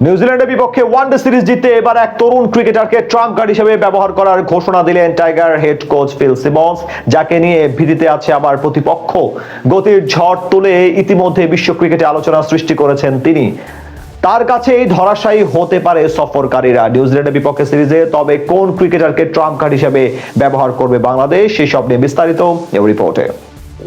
নিউজিল্যান্ডের বিপক্ষে one day series জিততে এবার এক তরুণ ক্রিকেটারকে ট্রাম্প কার্ড হিসেবে ব্যবহার করার ঘোষণা দিলেন tiger head coach Phil Simmons, যাকে নিয়ে ভীতিতে আছে আবার প্রতিপক্ষ। গতির ঝড় তুলে ইতিমধ্যে বিশ্ব ক্রিকেটে আলোচনা সৃষ্টি করেছেন তিনি। তার কাছে এই ধরাশায়ী হতে পারে সফরকারীরা নিউজিল্যান্ডের বিপক্ষে সিরিজে। তবে কোন ক্রিকেটারকে ট্রাম্প কার্ড হিসেবে ব্যবহার করবে বাংলাদেশ, সেই সব নিয়ে বিস্তারিত এই রিপোর্টে।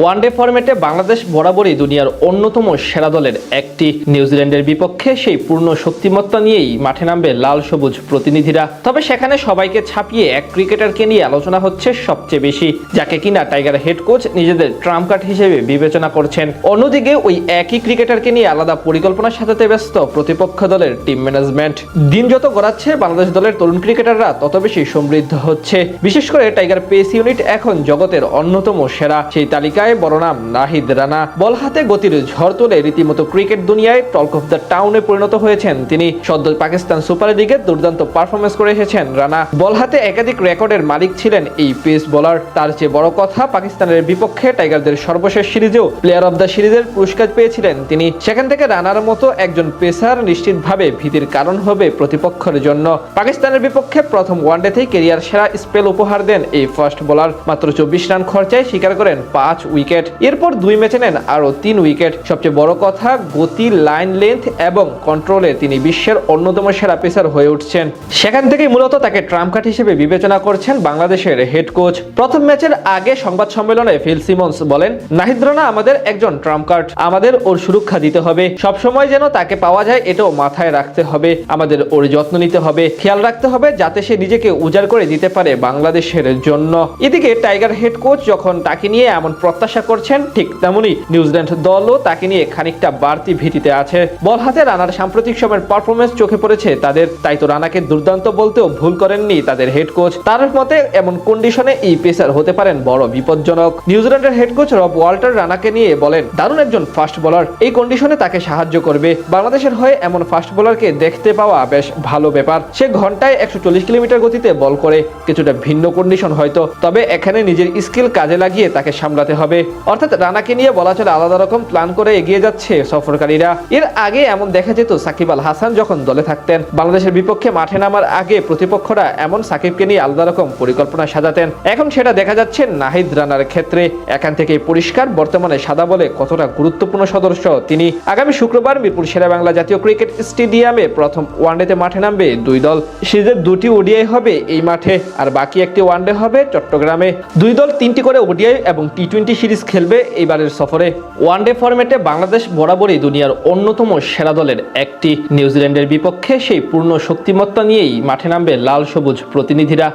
ওয়ানডে ফরম্যাটে বাংলাদেশ বরাবরই দুনিয়ার অন্যতম সেরা দলের একটি। নিউজিল্যান্ডের বিপক্ষে সেই পূর্ণ শক্তিমত্তা নিয়েই মাঠে নামবে লাল সবুজ প্রতিনিধিরা। তবে সেখানে সবাইকে ছাপিয়ে এক ক্রিকেটারকে নিয়ে আলোচনা হচ্ছে সবচেয়ে বেশি, যাকে কিনা টাইগার হেড কোচ নিজেদের ট্রাম্প কার্ড হিসেবে বিবেচনা করছেন। অন্যদিকে ওই একই ক্রিকেটারকে নিয়ে আলাদা পরিকল্পনা সাজাতে ব্যস্ত প্রতিপক্ষ দলের টিম ম্যানেজমেন্ট। দিন যত গড়াচ্ছে বাংলাদেশ দলের তরুণ ক্রিকেটাররা তত বেশি সমৃদ্ধ হচ্ছে। বিশেষ করে টাইগার পেস ইউনিট এখন জগতের অন্যতম সেরা। সেই তালিকায় বড় নাম নাহিদ রানা। বল হাতে গতির ঝড় তুলে রীতিমতো ক্রিকেট দুনিয়ায় টক অফ দ্য টাউনে পরিণত হয়েছেন তিনি। সদ্য পাকিস্তান সুপার লিগে দুর্দান্ত পারফরমেন্স করে এসেছেন রানা। বল হাতে একাধিক রেকর্ডের মালিক ছিলেন এই পেস বোলার। তার চেয়ে বড় কথা, পাকিস্তানের বিপক্ষে টাইগারদের সর্বশেষ সিরিজেও প্লেয়ার অব দ্য সিরিজের পুরস্কার পেয়েছিলেন তিনি। সেখান থেকে রানার মতো একজন পেসার নিশ্চিতভাবে ভীতির কারণ হবে প্রতিপক্ষের জন্য। পাকিস্তানের বিপক্ষে প্রথম ওয়ানডেতেই ক্যারিয়ার সেরা স্পেল উপহার দেন এই ফাস্ট বোলার। মাত্র 24 রান খরচায় শিকার করেন 5 উইকেট। এরপর 2 ম্যাচে নেন আরো 3 উইকেট। সবচেয়ে বড় কথা, গতি, লাইন লেন্থ এবং কন্ট্রোলে তিনি বিশ্বের অন্যতম সেরা পেসার হয়ে উঠছেন। সেখান থেকেই মূলত তাকে ট্রাম্প কার্ড হিসেবে বিবেচনা করছেন বাংলাদেশের হেড কোচ। প্রথম ম্যাচের আগে সংবাদ সম্মেলনে ফিল সিমন্স বলেন, নাহিদ রানা আমাদের একজন ট্রাম্প কার্ড। আমাদের ওর সুরক্ষা দিতে হবে, সবসময় যেন তাকে পাওয়া যায় এটাও মাথায় রাখতে হবে। আমাদের ওর যত্ন নিতে হবে, খেয়াল রাখতে হবে যাতে সে নিজেকে উজাড় করে দিতে পারে বাংলাদেশের জন্য। এদিকে টাইগার হেড কোচ যখন তাকে নিয়ে এমন প্রত্যাশা করছেন, ঠিক তেমনি নিউজিল্যান্ড দলও তাকে নিয়ে খানিকটা বাড়তি ভীতিতে আছে। বল হাতে রানার সাম্প্রতিক সময়ের পারফরমেন্স চোখে পড়েছে তাদের, তাই তো রানাকে দুর্দান্ত বলতেও ভুল করেননি তাদের হেড কোচ। তার মতে এমন কন্ডিশনে এই পেসার হতে পারেন বড় বিপজ্জনক। নিউজিল্যান্ডের হেড কোচ রব ওয়াল্টার রানাকে নিয়ে বলেন, দারুণ একজন ফাস্ট বোলার, এই কন্ডিশনে তাকে সাহায্য করবে। বাংলাদেশের হয়ে এমন ফাস্ট বোলারকে দেখতে পাওয়া বেশ ভালো ব্যাপার। সে ঘন্টায় 140 কিলোমিটার গতিতে বল করে, কিছুটা ভিন্ন কন্ডিশন হয়তো, তবে এখানে নিজের স্কিল কাজে লাগিয়ে তাকে সামলাতে হবে। অর্থাৎ রানাকে নিয়ে বলা চলে আলাদা রকম প্ল্যান করে এগিয়ে যাচ্ছে সফরকারীরা। এর আগে এমন দেখা যেত সাকিব আল হাসান যখন দলে থাকতেন, বাংলাদেশের বিপক্ষে মাঠে নামার আগে প্রতিপক্ষরা এমন সাকিবকে নিয়ে আলাদা রকম পরিকল্পনা সাজাতেন। এখন সেটা দেখা যাচ্ছে নাহিদ রানার ক্ষেত্রে। এখান থেকে পরিষ্কার বর্তমানে সাদা বলে কতটা গুরুত্বপূর্ণ সদস্য তিনি। আগামী শুক্রবার মিরপুর শেরেবাংলা জাতীয় ক্রিকেট স্টেডিয়ামে প্রথম ওয়ানডেতে মাঠে নামবে 2 দল। সিরিজের 2টি ওডিআই হবে এই মাঠে, আর বাকি একটি ওয়ানডে হবে চট্টগ্রামে। 2 দল 3টি করে ওডিআই এবং টি20 সিরিজ খেলবে এইবারের সফরে। ওয়ানডে ফরম্যাটে বাংলাদেশ বরাবরই দুনিয়ার অন্যতম সেরা দলের একটি। নিউজিল্যান্ডের বিপক্ষে সেই পূর্ণ শক্তিমত্তা নিয়েই মাঠে নামবে লাল সবুজ প্রতিনিধিরা।